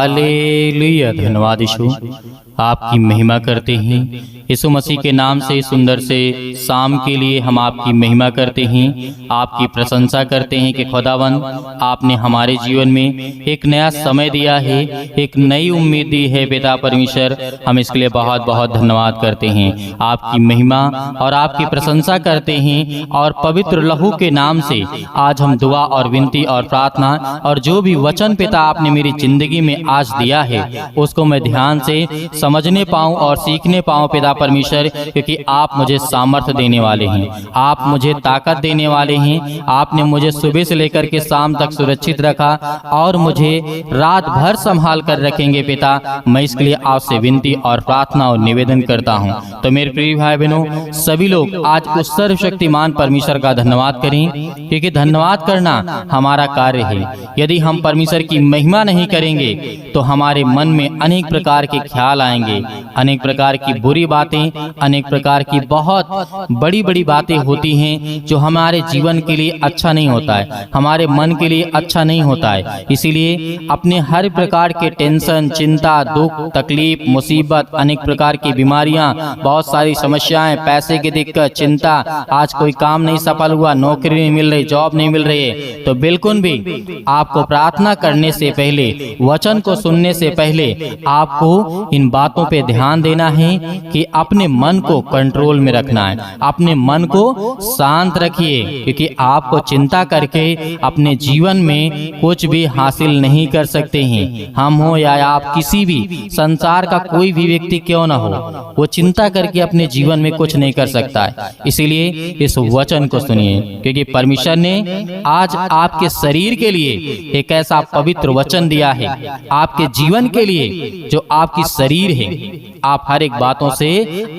Hallelujah. धन्यवाद यीशु, आपकी महिमा करते हैं। यीशु मसीह के नाम से सुंदर से शाम के लिए हम आपकी महिमा करते हैं, आपकी प्रशंसा करते हैं कि खुदावंद आपने हमारे जीवन में एक नया समय दिया है, एक नई उम्मीद दी है। पिता परमेश्वर, हम इसके लिए बहुत बहुत धन्यवाद करते हैं। आपकी महिमा और आपकी प्रशंसा करते हैं और पवित्र लहू के नाम से आज हम दुआ और विनती और प्रार्थना और जो भी वचन पिता आपने मेरी जिंदगी में आज दिया है उसको मैं ध्यान से समझने पाऊं और सीखने पाऊं पिता परमेश्वर, क्योंकि आप मुझे सामर्थ्य देने वाले हैं, आप मुझे ताकत देने वाले हैं। आपने मुझे सुबह से लेकर के शाम तक सुरक्षित रखा और मुझे रात भर संभाल कर रखेंगे पिता। मैं इसके लिए आपसे विनती और प्रार्थना और निवेदन करता हूं। तो मेरे प्रिय भाई बहनों, सभी लोग आज उस सर्वशक्तिमान परमेश्वर का धन्यवाद करें, क्योंकि धन्यवाद करना हमारा कार्य है। यदि हम परमेश्वर की महिमा नहीं करेंगे तो हमारे मन में अनेक प्रकार के ख्याल आएंगे, अनेक प्रकार की बुरी बातें, अनेक प्रकार की बहुत बड़ी बड़ी बातें होती हैं जो हमारे जीवन के लिए अच्छा नहीं होता है, हमारे मन के लिए अच्छा नहीं होता है। इसीलिए अपने हर प्रकार के टेंशन, चिंता, दुख, तकलीफ, मुसीबत, अनेक प्रकार की बीमारियां, बहुत सारी समस्याएं, पैसे की दिक्कत, चिंता, आज कोई काम नहीं सफल हुआ, नौकरी नहीं मिल रही, जॉब नहीं मिल रही है, तो बिल्कुल भी आपको प्रार्थना करने से पहले, वचन को सुनने से पहले आपको इन बातों पे ध्यान देना है कि अपने मन को कंट्रोल में रखना है, अपने मन को शांत रखिए, क्योंकि आपको चिंता करके अपने जीवन में कुछ भी हासिल नहीं कर सकते हैं। हम हो या आप, किसी भी संसार का कोई भी व्यक्ति क्यों ना हो, वो चिंता करके अपने जीवन में कुछ नहीं कर सकता है। इसीलिए इस वचन को सुनिए, क्योंकि परमेश्वर ने आज आपके शरीर के लिए एक ऐसा पवित्र वचन दिया है, आपके जीवन के लिए जो आपकी शरीर है। आप हर एक बातों से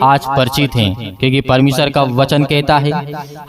आज परिचित हैं, क्योंकि परमेश्वर का वचन कहता है,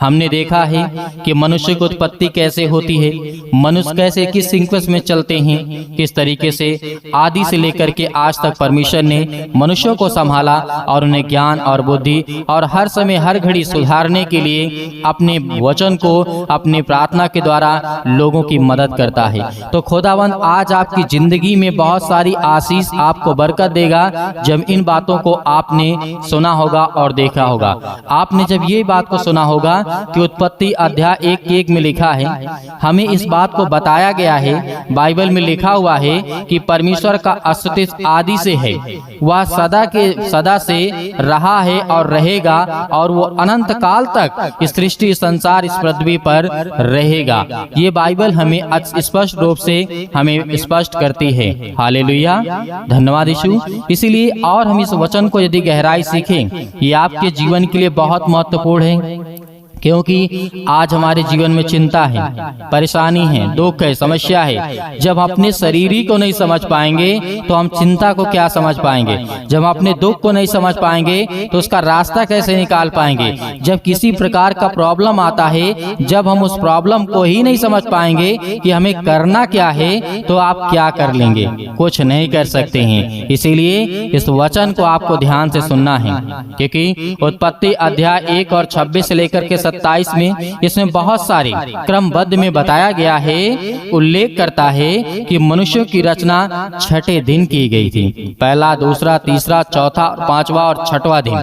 हमने देखा है कि मनुष्य की उत्पत्ति कैसे होती है, मनुष्य कैसे किस सीक्वेंस में चलते हैं, किस तरीके से आदि से लेकर के आज तक परमेश्वर ने मनुष्यों को संभाला और उन्हें ज्ञान और बुद्धि और हर समय हर घड़ी सुधारने के लिए अपने वचन को अपनी प्रार्थना के द्वारा लोगों की मदद करता है। तो खुदावंद आज आपकी जिंदगी में बहुत सारी आशीष आपको बरकत देगा जब इन बातों को आपने सुना होगा और देखा होगा। आपने जब ये बात को सुना होगा कि उत्पत्ति अध्याय 1:1 में लिखा है, हमें इस बात को बताया गया है, बाइबल में लिखा हुआ है कि परमेश्वर का अस्तित्व आदि से है, वह सदा से रहा है और रहेगा और वो अनंत काल तक इस सृष्टि संसार इस पृथ्वी पर रहेगा। ये बाइबल हमें स्पष्ट रूप से हमें स्पष्ट करती है। हालेलुया, धन्यवाद यीशु। इसीलिए और हम इस वचन को यदि गहराई सीखें, ये आपके जीवन के लिए बहुत महत्वपूर्ण है, क्योंकि आज हमारे जीवन में चिंता है, परेशानी है, दुख है, समस्या है। जब अपने शरीर ही को नहीं समझ पाएंगे तो हम चिंता को क्या समझ पाएंगे? जब हम अपने दुख को नहीं समझ पाएंगे तो उसका रास्ता कैसे निकाल पाएंगे? जब किसी प्रकार का प्रॉब्लम आता है, जब हम उस प्रॉब्लम को ही नहीं समझ पाएंगे कि हमें करना क्या है, तो आप क्या कर लेंगे? कुछ नहीं कर सकते हैं। इसीलिए इस वचन को आपको ध्यान से सुनना है, क्योंकि उत्पत्ति अध्याय 1 और 26 से लेकर के 27 में इसमें बहुत सारे क्रमबद्ध में बताया गया है, उल्लेख करता है कि मनुष्य की रचना 6ठे दिन की गई थी। पहला, दूसरा, तीसरा, चौथा, पांचवा और 6वां दिन।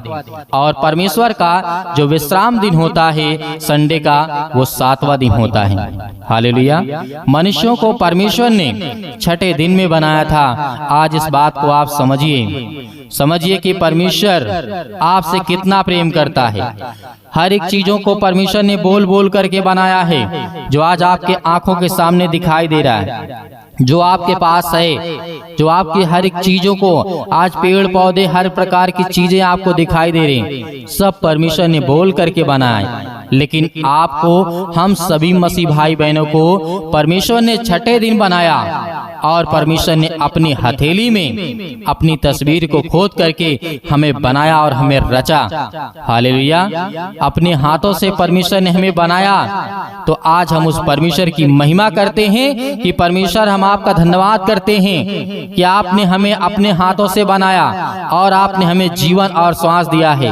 और परमेश्वर का जो विश्राम दिन होता है संडे का, वो 7वां दिन होता है। हालेलुया। मनुष्यों को परमेश्वर ने 6ठे दिन में बनाया था। आज इस बात को आप समझिए कि परमेश्वर आपसे कितना प्रेम करता है। हर एक चीजों को परमेश्वर ने बोल बोल करके बनाया है, जो आज आपके आंखों के सामने दिखाई दे रहा है, जो आपके पास है, जो आपकी हर एक चीजों को आज पेड़ पौधे हर प्रकार की चीजें आपको दिखाई दे रही हैं, सब परमेश्वर ने बोल करके बनाया। लेकिन आपको, हम सभी मसीह भाई बहनों को परमेश्वर ने 6ठे दिन बनाया और परमेश्वर ने अपनी हथेली में अपनी तस्वीर को खोद करके हमें बनाया और हमें रचा। हालेलुया। अपने हाथों से परमेश्वर ने हमें बनाया। तो आज हम उस परमेश्वर की महिमा करते हैं कि परमेश्वर, हम आपका धन्यवाद करते हैं कि आपने हमें अपने हाथों से बनाया और आपने हमें जीवन और श्वास दिया है।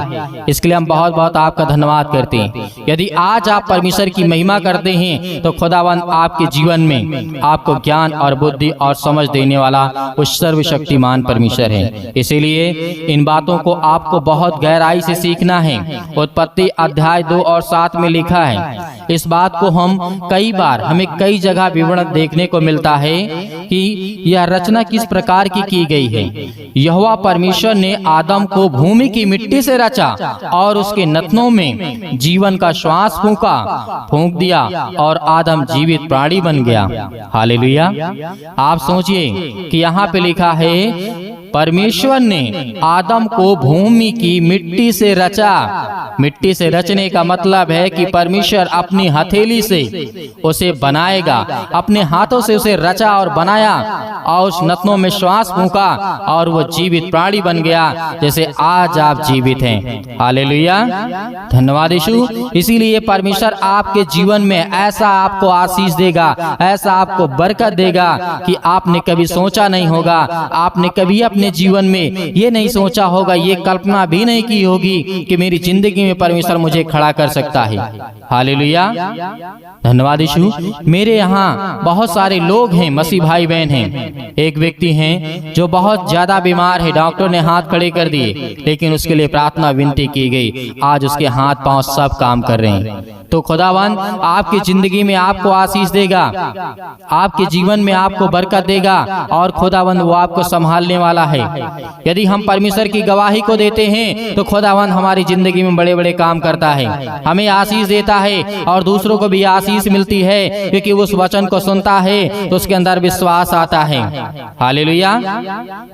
इसके लिए हम बहुत बहुत आपका धन्यवाद करते हैं। यदि आज आप परमेश्वर की महिमा करते हैं तो खुदावन आपके जीवन में आपको ज्ञान और बुद्धि और समझ देने वाला उस सर्वशक्तिमान परमेश्वर है। इसीलिए इन बातों को आपको बहुत गहराई से सीखना है। उत्पत्ति अध्याय 2 और 7 में लिखा है, इस बात को हम कई बार हमें कई जगह विवरण देखने को मिलता है कि यह रचना किस प्रकार की गई है। यहोवा परमेश्वर ने आदम को भूमि की मिट्टी से रचा और उसके नथनों में जीवन का श्वास फूंक दिया और आदम जीवित प्राणी बन गया। हालेलुया। आप सोचिए कि यहाँ पे लिखा है परमेश्वर ने आदम को भूमि की मिट्टी से रचा। मिट्टी से रचने का मतलब है कि परमेश्वर अपनी हथेली से उसे बनाएगा, अपने हाथों से उसे रचा और बनाया और उस नथनों में श्वास फूंका और वो जीवित प्राणी बन गया, जैसे आज आप जीवित हैं। हालेलुया, धन्यवाद यीशु। इसीलिए परमेश्वर आपके जीवन में ऐसा आपको आशीष देगा, ऐसा आपको बरकत देगा कि आपने कभी सोचा नहीं होगा। आपने कभी अपने जीवन में ये नहीं सोचा होगा, ये कल्पना भी नहीं की होगी कि मेरी जिंदगी में परमेश्वर मुझे खड़ा कर सकता है। हालेलुया, धन्यवाद यीशु। मेरे यहाँ बहुत सारे लोग हैं, मसीह भाई बहन हैं। एक व्यक्ति हैं जो बहुत ज्यादा बीमार है, डॉक्टर ने हाथ खड़े कर दिए, लेकिन उसके लिए प्रार्थना विनती की गई। आज उसके हाथ पांव सब काम कर रहे हैं। तो खुदावन आपकी जिंदगी में आपको आशीष देगा, आपके जीवन में आपको बरकत देगा और खुदावन वो आपको संभालने वाला है। यदि हम परमेश्वर की गवाही को देते हैं तो खुदावन हमारी जिंदगी में बड़े बड़े काम करता है, हमें आशीष देता है और दूसरों को भी आशीष मिलती है, क्योंकि उस वचन को सुनता है तो उसके अंदर विश्वास आता है। हालेलुया।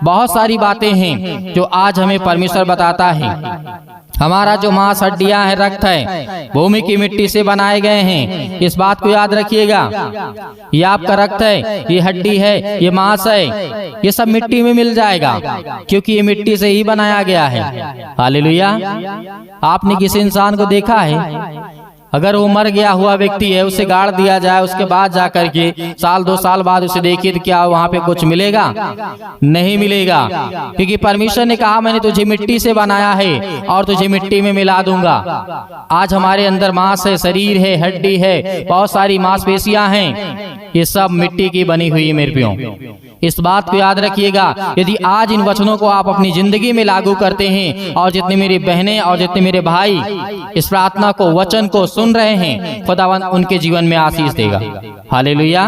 बहुत सारी बातें हैं जो आज हमें परमेश्वर बताता है। हमारा जो मांस हड्डियां है, रक्त है, भूमि की मिट्टी से बनाए गए हैं। इस बात को याद रखिएगा। ये आपका रक्त है, ये हड्डी है, ये मांस है, ये सब मिट्टी में मिल जाएगा, क्योंकि ये मिट्टी से ही बनाया गया है। हालेलुया। आपने किसी इंसान को देखा है, अगर वो मर गया हुआ व्यक्ति है, उसे गाड़ दिया जाए, उसके बाद जाकर के 1-2 साल बाद उसे देखिए तो क्या वहां पे कुछ मिलेगा? नहीं मिलेगा, क्योंकि परमेश्वर ने कहा मैंने तुझे मिट्टी से बनाया है और तुझे मिट्टी में मिला दूंगा। आज हमारे अंदर मांस है, शरीर है, हड्डी है, बहुत सारी मांसपेशियां हैं, ये सब मिट्टी की बनी हुई है मेरे प्रियो। इस बात को याद रखिएगा। यदि आज इन वचनों को आप अपनी जिंदगी में लागू करते हैं और जितनी मेरी बहनें और जितने मेरे भाई इस प्रार्थना को, वचन को सुन रहे हैं, खुदावन उनके जीवन में आशीष देगा। हालेलुया,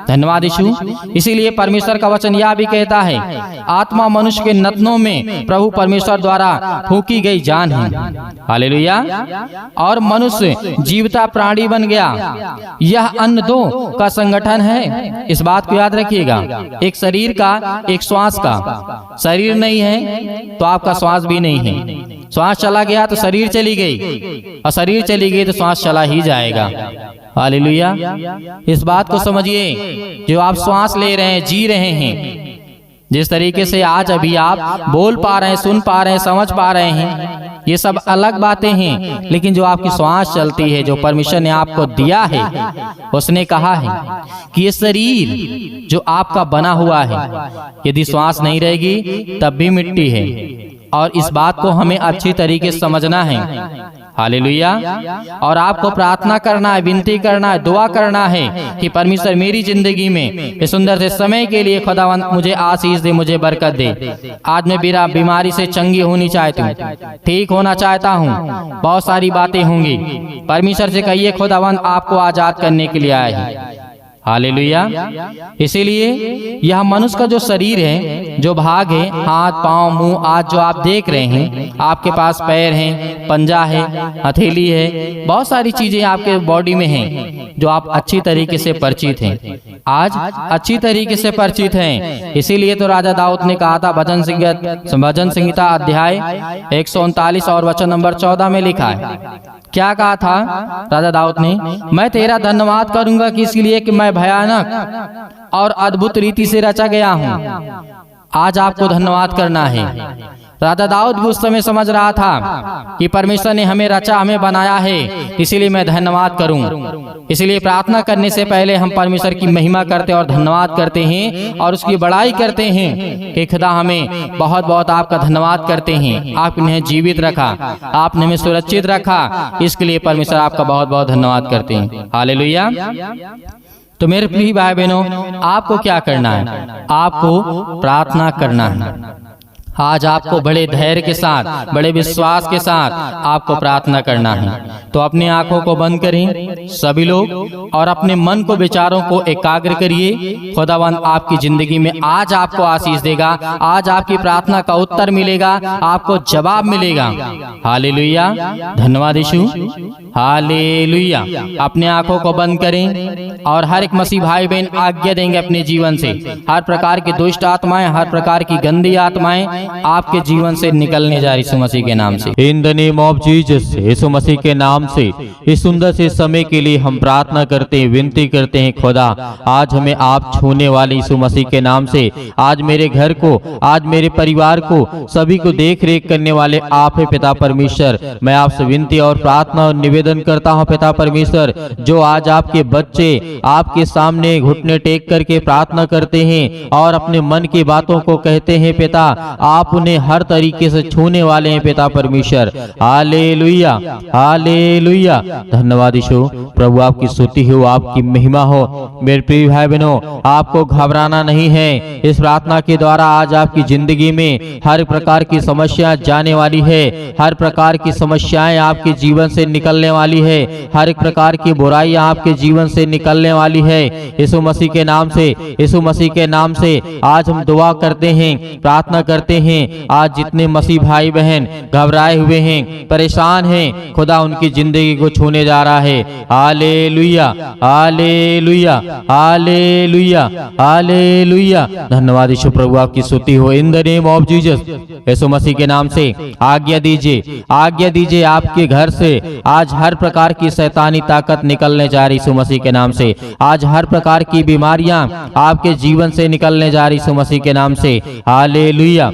धन्यवाद यीशु। इसीलिए परमेश्वर का वचन यह भी कहता है, आत्मा मनुष्य के नथनों में प्रभु परमेश्वर द्वारा फूंकी गई जान है। हालेलुया। और मनुष्य जीवता प्राणी बन गया। यह अन्न दो का संगठन है। इस बात को याद रखिएगा। एक शरीर का, एक श्वास का। शरीर नहीं है तो आपका श्वास भी नहीं है। श्वास चला गया तो शरीर चली गई, और शरीर चली गई तो श्वास चला ही जाएगा। हालेलुया। इस बात को समझिए, जो आप श्वास ले रहे हैं, जी रहे हैं, जिस तरीके से आज अभी आप बोल पा रहे हैं, सुन पा रहे हैं, समझ पा रहे हैं, ये सब अलग बातें हैं। लेकिन जो आपकी श्वास चलती है, जो परमेश्वर ने आपको दिया है, उसने कहा है कि ये शरीर जो आपका बना हुआ है, यदि श्वास नहीं रहेगी तब भी मिट्टी है। और इस बात को हमें अच्छी तरीके से समझना है। हालेलुया। और आपको प्रार्थना करना है, विनती करना है, दुआ करना है कि परमेश्वर मेरी जिंदगी में इस सुंदर से समय के लिए खुदावंत मुझे आशीष दे, मुझे बरकत दे। आज मैं बीमारी से चंगी होनी चाहती हूँ, ठीक होना चाहता हूँ। बहुत सारी बातें होंगी, परमेश्वर से कहिए खुदावंत आपको आजाद करने के लिए आए हैं। हालेलुया। इसीलिए यह मनुष्य का जो शरीर है, जो भाग है, हाथ, पांव, मुंह, आज जो आप देख रहे हैं, आपके पास पैर हैं, पंजा है, हथेली है, बहुत सारी चीजें आपके बॉडी में हैं जो आप अच्छी तरीके से परिचित हैं। आज अच्छी तरीके से परिचित हैं। इसीलिए तो राजा दाऊद ने कहा था, भजन संहिता अध्याय 139 और वचन नंबर 14 में लिखा है, क्या कहा था राजा दाऊद ने? मैं तेरा धन्यवाद करूंगा कि इसलिए कि मैं भयानक और अद्भुत रीति से रचा गया हूँ। आज आपको धन्यवाद करना है। राजा दाऊद भी उस समय समझ रहा था कि परमेश्वर ने हमें रचा, हमें बनाया है, इसीलिए मैं धन्यवाद करूं। इसलिए प्रार्थना करने से पहले हम परमेश्वर की महिमा करते और धन्यवाद करते हैं और उसकी बड़ाई करते हैं कि खुदा हमें बहुत बहुत आपका धन्यवाद करते हैं। आपने हमें जीवित रखा, आपने हमें सुरक्षित रखा, इसके लिए परमेश्वर आपका बहुत बहुत धन्यवाद करते हैं। हालेलुया। तो मेरे प्रिय भाई बहनों, आपको क्या करना है? आपको प्रार्थना करना है। आज आपको बड़े धैर्य के साथ, बड़े विश्वास के साथ आपको प्रार्थना करना है। तो अपनी आंखों को बंद करें सभी लोग और अपने मन को, विचारों को एकाग्र करिए। खुदावंद आपकी जिंदगी में आज आपको आशीष देगा, आज आपकी प्रार्थना का उत्तर मिलेगा, आपको जवाब मिलेगा। हालेलुया, धन्यवाद यीशु, हालेलुया। अपने आंखों को बंद करें और हर एक मसीह भाई बहन आज्ञा देंगे अपने जीवन से हर प्रकार की दुष्ट आत्माएं, हर प्रकार की गंदी आत्माएं आपके जीवन से निकलने जा रही यीशु मसीह के नाम से। In the name of Jesus, Yeshu Masih के नाम से इस सुंदर से समय के लिए हम प्रार्थना करते हैं, विनती करते हैं। खुदा आज हमें आप छूने वाले यीशु मसीह के नाम से, आज मेरे घर को, आज मेरे परिवार को, सभी को देख रेख करने वाले आप है पिता परमेश्वर। मैं आपसे विनती और प्रार्थना और निवेदन करता हूँ पिता परमेश्वर, जो आज आपके बच्चे आपके सामने घुटने टेक करके प्रार्थना करते हैं और अपने मन की बातों को कहते हैं पिता, आप उन्हें हर तरीके से छूने वाले हैं पिता परमेश्वर। हालेलुया, हालेलुया, धन्यवाद यीशु। प्रभु आपकी स्तुति हो, आपकी महिमा हो। मेरे प्रिय भाई बहनों, आपको घबराना नहीं है। इस प्रार्थना के द्वारा आज आपकी जिंदगी में हर प्रकार की समस्या जाने वाली है, हर प्रकार की समस्याएं आपके जीवन से निकलने वाली है, हर एक प्रकार की बुराइयां आपके जीवन से निकलने वाली है। यीशु मसीह के नाम से, यीशु मसीह के नाम से आज हम दुआ करते हैं, प्रार्थना करते हैं। आज जितने मसीह भाई बहन घबराए हुए हैं, परेशान हैं, खुदा उनकी जिंदगी को छूने जा रहा है। हालेलुया, हालेलुया, हालेलुया, हालेलुया, धन्यवाद यीशु। प्रभु आपकी स्तुति हो। In the name of Jesus, Yeshu Masih के नाम से आज्ञा दीजिए, आज्ञा दीजिए आपके घर से आज हर प्रकार की शैतानी ताकत निकलने जा रही यीशु मसीह के नाम से। आज हर प्रकार की बीमारियां आपके जीवन से निकलने जा रही यीशु मसीह के नाम से। Hallelujah,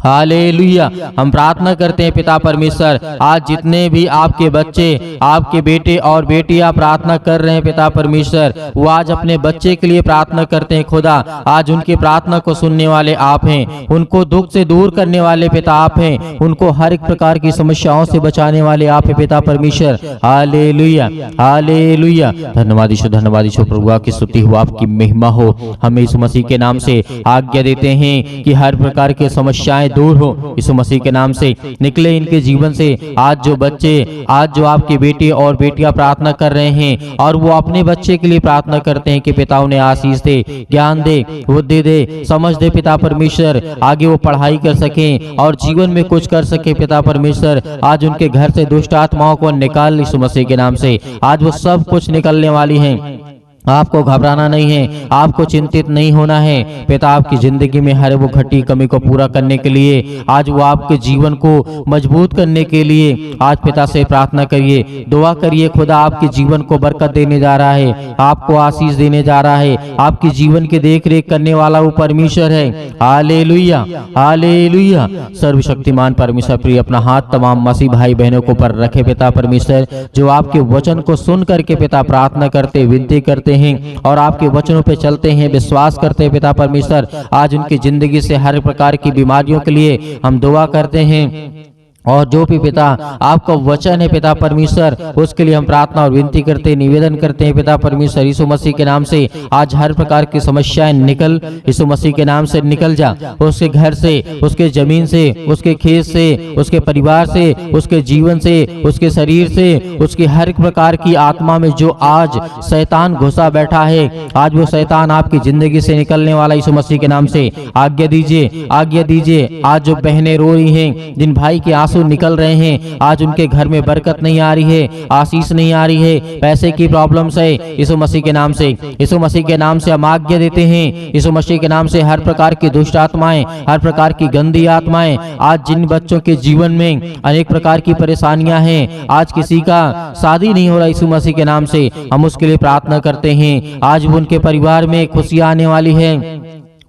hallelujah. हम प्रार्थना करते हैं पिता परमेश्वर, आज जितने भी आपके बच्चे, आपके बेटे और बेटियां प्रार्थना कर रहे हैं पिता परमेश्वर, वो आज अपने बच्चे के लिए प्रार्थना करते हैं। खुदा आज उनकी प्रार्थना को सुनने वाले आप हैं, उनको दुख से दूर करने वाले पिता आप हैं, उनको हर एक प्रकार की समस्याओं से बचाने वाले आप हैं पिता परमेश्वर। हालेलुया, हालेलुया, धन्यवाद यीशु, धन्यवाद यीशु। प्रभु आपकी स्तुति हो, आपकी महिमा हो। हम यीशु मसीह के नाम से आज्ञा देते हैं कि हर प्रकार की समस्याएं दूर हो, यीशु मसीह के नाम से निकले इनके जीवन से। आज जो बच्चे, आज जो आपके बेटे और बेटियां प्रार्थना कर रहे हैं और वो अपने बच्चे के लिए प्रार्थना करते हैं कि पिता उन्हें आशीष दे, ज्ञान दे, बुद्धि दे, समझ दे पिता परमेश्वर, आगे वो पढ़ाई कर सकें और जीवन में कुछ कर सके पिता परमेश्वर। आज उनके घर से दुष्ट आत्माओं को निकाल यीशु मसीह के नाम से। आज वो सब कुछ निकलने वाली हैं। आपको घबराना नहीं है, आपको चिंतित नहीं होना है। पिता आपकी जिंदगी में हर वो घटी कमी को पूरा करने के लिए, आज वो आपके जीवन को मजबूत करने के लिए आज पिता से प्रार्थना करिए, दुआ करिए। खुदा आपके जीवन को बरकत देने जा रहा है, आपको आशीष देने जा रहा है। आपके जीवन की देख रेख करने वाला वो परमेश्वर है। Hallelujah, hallelujah. सर्वशक्तिमान परमेश्वर प्रिय अपना हाथ तमाम मसीह भाई बहनों को पर रखे पिता परमेश्वर, जो आपके वचन को सुन करके पिता प्रार्थना करते, विनती करते हैं और आपके वचनों पे चलते हैं, विश्वास करते हैं पिता परमेश्वर। आज उनकी जिंदगी से हर प्रकार की बीमारियों के लिए हम दुआ करते हैं और जो भी पिता आपका वचन है पिता परमेश्वर, उसके लिए हम प्रार्थना और विनती करते, निवेदन करते हैं पिता परमेश्वर। यीशु मसीह के नाम से आज हर प्रकार की समस्याएं निकल, यीशु मसीह के नाम से निकल जा। उसके घर से, उसके जमीन से, उसके खेत से, उसके परिवार से, उसके जीवन से, उसके शरीर से, उसकी हर एक प्रकार की आत्मा में जो आज शैतान घुसा बैठा है, आज वो शैतान आपकी जिंदगी से निकलने वाला यीशु मसीह के नाम से। आज्ञा दीजिए, आज्ञा दीजिए। आज जो बहनें रो रही हैं, जिन भाई के आंसू निकल रहे हैं, आज उनके घर में बरकत नहीं आ रही है, आशीष नहीं आ रही है, पैसे की प्रॉब्लम्स है, यीशु मसीह के नाम से, यीशु मसीह के नाम से हम आज्ञा देते हैं। यीशु मसीह के नाम से हर प्रकार की दुष्ट आत्माएं, हर प्रकार की गंदी आत्माएं, आज जिन बच्चों के जीवन में अनेक प्रकार की परेशानियां हैं, आज किसी का शादी नहीं हो रहा, यीशु मसीह के नाम से हम उसके लिए प्रार्थना करते हैं। आज उनके परिवार में खुशियां आने वाली है,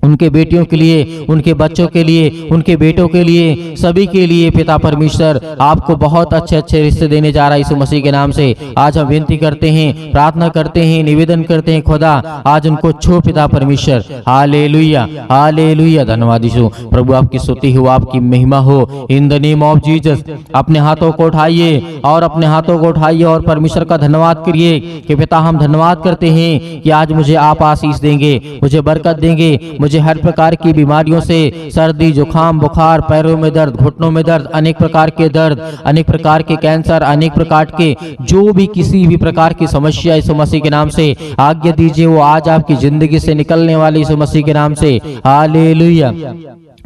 उनके बेटियों के लिए, उनके बच्चों के लिए, उनके बेटों के लिए, सभी के लिए पिता परमेश्वर आपको बहुत अच्छे अच्छे रिश्ते देने जा रहा है यीशु मसीह के नाम से। आज हम विनती करते हैं, प्रार्थना करते हैं, निवेदन करते हैं, खुदा आज उनको छो पिता परमेश्वर। हालेलुया, हालेलुया, धन्यवाद यीशु। प्रभु आपकी स्तुति हो, आपकी महिमा हो। In the name of Jesus अपने हाथों को उठाइए और अपने हाथों को उठाइए और परमेश्वर का धन्यवाद करिए कि पिता हम धन्यवाद करते हैं कि आज मुझे आप आशीष देंगे, मुझे बरकत देंगे, मुझे हर प्रकार की बीमारियों से, सर्दी, जुकाम, बुखार, पैरों में दर्द, घुटनों में दर्द, अनेक प्रकार के दर्द, अनेक प्रकार के कैंसर, अनेक प्रकार के जो भी किसी भी प्रकार की समस्या यीशु मसीह के नाम से आज्ञा दीजिए वो आज आपकी जिंदगी से निकलने वाली यीशु मसीह के नाम से। हालेलुया,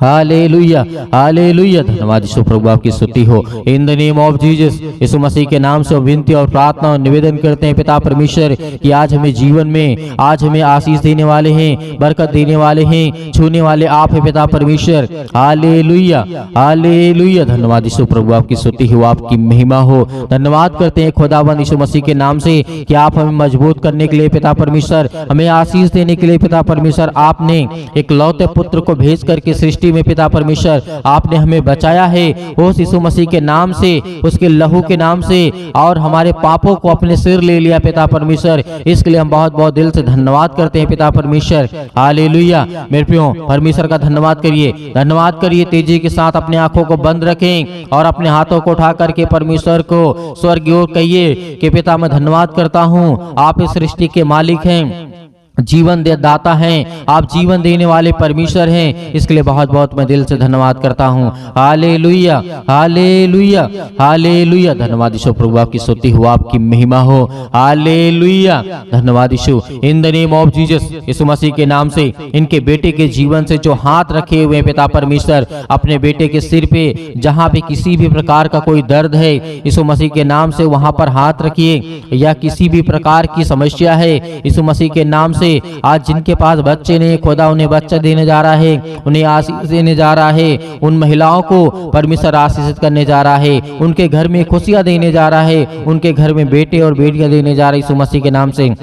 हालेलुया, हालेलुया, धन्यवाद यीशु। प्रभु आपकी स्तुति हो। In the name of Jesus Yeshu Masih के नाम से विनती और प्रार्थना और निवेदन करते हैं पिता परमेश्वर कि आज हमें जीवन में, आज हमें आशीष देने वाले हैं, बरकत देने वाले हैं, छूने वाले आप हैं पिता परमेश्वर। हालेलुया, हालेलुया, धन्यवाद यीशु। प्रभु आपकी स्तुति हो, आपकी महिमा हो। धन्यवाद करते हैं खुदावंद यीशु मसीह के नाम से कि आप हमें मजबूत करने के लिए पिता परमेश्वर, हमें आशीष देने के लिए पिता परमेश्वर आपने एक लौते पुत्र को भेज करके सृष्टि में पिता परमेश्वर आपने हमें बचाया है उस यीशु मसीह के नाम से, उसके लहू के नाम से, और हमारे पापों को अपने सिर ले लिया पिता परमेश्वर। इसके लिए हम बहुत बहुत दिल से धन्यवाद करते हैं पिता परमेश्वर। हालेलुया, मेरे प्रियो परमेश्वर का धन्यवाद करिए, धन्यवाद करिए। तेजी के साथ अपने आंखों को बंद रखें और अपने हाथों को उठा करके परमेश्वर को स्वर्ग की ओर कहिए कि पिता मैं धन्यवाद करता हूँ, आप इस सृष्टि के मालिक हैं, जीवन दे दाता हैं, आप जीवन देने वाले परमेश्वर हैं। इसके लिए बहुत बहुत मैं दिल से धन्यवाद करता हूँ। हालेलुया, हालेलुया, हालेलुया, धन्यवाद यीशु। प्रभु आपकी स्तुति हो, आपकी महिमा हो। हालेलुया, धन्यवाद Yeshu. In the name of Jesus Yeshu Masih के नाम से इनके बेटे के जीवन से जो हाथ रखे हुए पिता परमेश्वर अपने बेटे के सिर पे, जहाँ पे किसी भी प्रकार का कोई दर्द है यीशु मसीह के नाम से वहां पर हाथ रखिए, या किसी भी प्रकार की समस्या है यीशु मसीह के नाम से। आज जिनके पास बच्चे नहीं, खुदा उन्हें बच्चा देने जा रहा है, उन्हें आशीष देने जा रहा है। उन महिलाओं को परमेश्वर आशीषित करने जा रहा है, उनके घर में खुशियां देने जा रहा है, उनके घर में बेटे और बेटियां देने जा रहे यीशु मसीह के नाम से।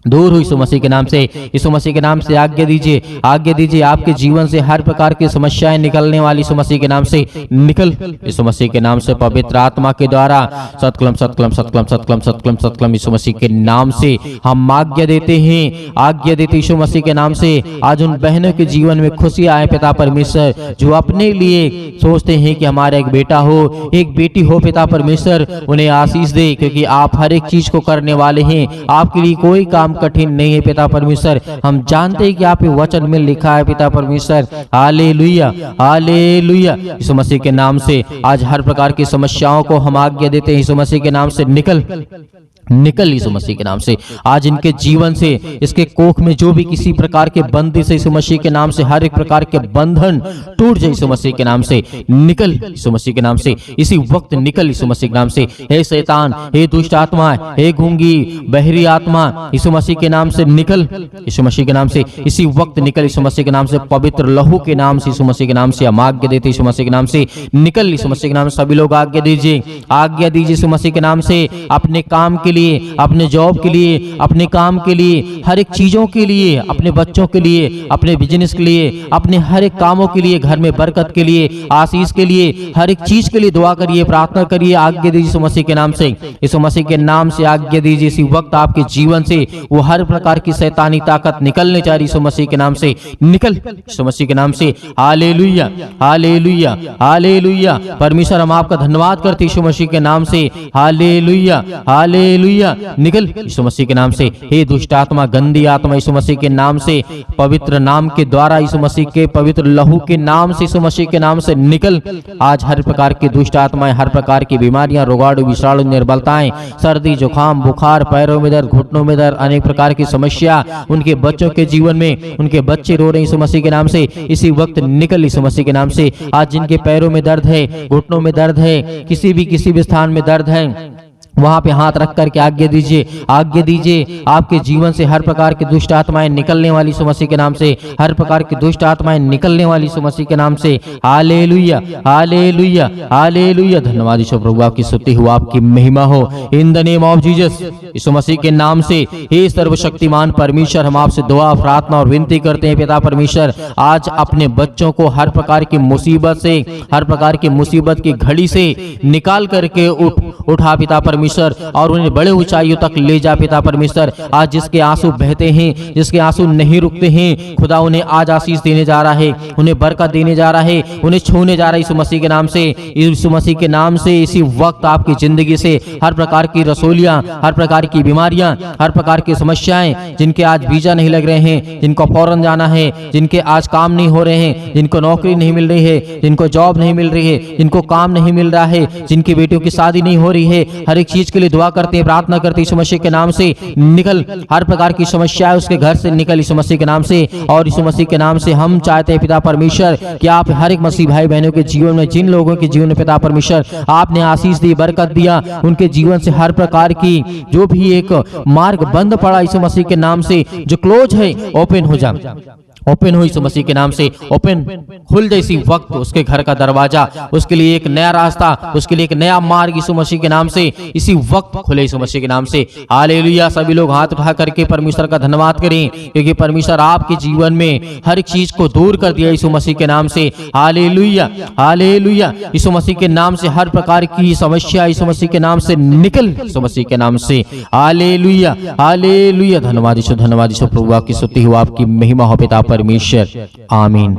दूर हुई यीशु मसीह के नाम से, यीशु मसीह के नाम से आज्ञा दीजिए, आज्ञा दीजिए। आपके जीवन से हर प्रकार की समस्याएं निकलने वाली यीशु मसीह के नाम से निकल, यीशु मसीह के नाम से पवित्र आत्मा के द्वारा सतकलम सतकलम सतकलम सतकलम सतकलम सतकलम यीशु मसीह के नाम से हम आज्ञा देते हैं, आज्ञा देते यीशु मसीह के नाम से। आज उन बहनों के जीवन में खुशी आए पिता परमेश्वर, जो अपने लिए सोचते हैं कि हमारा एक बेटा हो, एक बेटी हो पिता परमेश्वर, उन्हें आशीष दे, क्योंकि आप हर एक चीज को करने वाले हैं। आपके लिए कोई काम कठिन नहीं है पिता परमेश्वर। हम जानते हैं कि आपके वचन में लिखा है पिता परमेश्वर। हालेलुया, हालेलुया, यीशु मसीह के नाम से आज हर प्रकार की समस्याओं को हम आज्ञा देते हैं यीशु मसीह के नाम से निकल, निकल यीशु मसीह के नाम से। आज इनके जीवन से, इसके कोख में जो भी किसी प्रकार के बंदी से यीशु मसीह के नाम से हर एक प्रकार के बंधन टूट जाए यीशु मसीह के नाम से। निकल यीशु मसीह के नाम से, इसी वक्त निकल यीशु मसीह के नाम से। हे शैतान, हे दुष्ट आत्मा, हे गूंगी बहरी आत्मा, यीशु मसीह के नाम से निकल, यीशु मसीह के नाम से इसी वक्त निकल यीशु मसीह के नाम से। पवित्र लहू के नाम से यीशु मसीह के नाम से हम आज्ञा देते यीशु मसीह के नाम से निकल यीशु मसीह के नाम से। सभी लोग आज्ञा दीजिए, आज्ञा दीजिए यीशु मसीह के नाम से। अपने काम के लिए, अपने जॉब के लिए, अपने काम के लिए, हर एक चीजों के लिए, अपने बच्चों के लिए, अपने बिजनेस के लिए, अपने हर एक कामों के लिए, घर में बरकत के लिए, आशीष के लिए, हर एक चीज के लिए दुआ करिए, प्रार्थना करिए। आज्ञा दीजिए यीशु मसीह के नाम से, यीशु मसीह के नाम से आज्ञा दीजिए। इसी वक्त आपके जीवन से वो हर प्रकार की शैतानी ताकत निकलने जा रही यीशु मसीह के नाम से। निकल यीशु मसीह के नाम से। Hallelujah, hallelujah, hallelujah. परमेश्वर हम आपका धन्यवाद करते यीशु मसीह के नाम से। हालेलुया, हालेलुया, निकल यीशु मसीह के नाम से। हे दुष्ट आत्मा, गंदी आत्मा, यीशु मसीह के नाम से, पवित्र नाम के द्वारा, यीशु मसीह के पवित्र लहू के नाम से, यीशु मसीह के नाम से निकल। आज हर प्रकार की दुष्ट आत्माएं, हर प्रकार की बीमारियां, रोगाणु, विषाणु, निर्बलताएं, सर्दी, जुकाम, बुखार, पैरों में दर्द, घुटनों में दर्द, अनेक प्रकार की समस्या उनके बच्चों के जीवन में, उनके बच्चे रो रहे हैं यीशु मसीह के नाम से, इसी वक्त निकल यीशु मसीह के नाम से। आज जिनके पैरों में दर्द है, घुटनों में दर्द है, किसी भी स्थान में दर्द है, वहां पे हाथ रख करके आज्ञा दीजिए आपके जीवन से हर प्रकार की दुष्ट आत्माएं निकलने वाली यीशु मसीह के नाम से, हर प्रकार की दुष्ट आत्माएं निकलने वाली यीशु मसीह के नाम से। Hallelujah hallelujah hallelujah. धन्यवाद यीशु प्रभु, आपकी स्तुति हो, आपकी महिमा हो। In the name of Jesus, Yeshu Masih के नाम से हे सर्वशक्तिमान परमेश्वर, हम आपसे दुआ प्रार्थना और विनती करते हैं पिता परमेश्वर, आज अपने बच्चों को हर प्रकार की मुसीबत से, हर प्रकार की मुसीबत की घड़ी से निकाल करके उठा पिता परमेश्वर, और उन्हें बड़े ऊंचाइयों तक ले जा पिता परमेश्वर। आज जिसके आंसू बहते हैं, जिसके आंसू नहीं रुकते हैं, खुदा उन्हें आज आशीष देने जा रहा है, उन्हें बरकत देने जा रहा है, उन्हें छूने जा रहा है यीशु मसीह के नाम से। यीशु मसीह के नाम से इसी वक्त आपकी जिंदगी से हर प्रकार की रसोलियां, हर प्रकार की बीमारियां, हर प्रकार की समस्याएं, जिनके आज वीजा नहीं लग रहे हैं, जिनको फौरन जाना है, जिनके आज काम नहीं हो रहे हैं, जिनको नौकरी नहीं मिल रही है, जिनको जॉब नहीं मिल रही है, जिनको काम नहीं मिल रहा है, जिनकी बेटियों की शादी नहीं हो रही है, हर एक चीज के लिए दुआ करते हैं, प्रार्थना करते हैं यीशु मसीह के नाम से। निकल हर प्रकार की समस्याएं उसके घर से निकल यीशु मसीह के नाम से। और यीशु मसीह के नाम से हम चाहते हैं पिता परमेश्वर कि आप हर एक मसीह भाई बहनों के जीवन में, जिन लोगों के जीवन में पिता परमेश्वर आपने आशीष दी, बरकत दिया, उनके जीवन से हर प्रकार की जो भी एक मार्ग बंद पड़ा यीशु मसीह के नाम से, जो क्लोज है, ओपन हो जा, ओपन हो यीशु मसीह के नाम से, ओपन खुल जाए इसी वक्त उसके घर का दरवाजा, उसके लिए एक नया रास्ता, उसके लिए एक नया मार्ग यीशु मसीह के नाम से इसी वक्त खुले यीशु मसीह के नाम से। हालेलुया। सभी लोग हाथ उठा करके परमेश्वर का धन्यवाद करें, क्योंकि परमेश्वर आपके जीवन में हर एक चीज को दूर कर दिया यीशु मसीह के नाम से। Hallelujah hallelujah. यीशु मसीह के नाम से हर प्रकार की समस्या यीशु मसीह के नाम से निकल यीशु मसीह के नाम से। Hallelujah hallelujah. धन्यवाद यीशु प्रभु, आपकी स्तुति हो, आपकी महिमा हो पिता परमेश्वर। आमीन।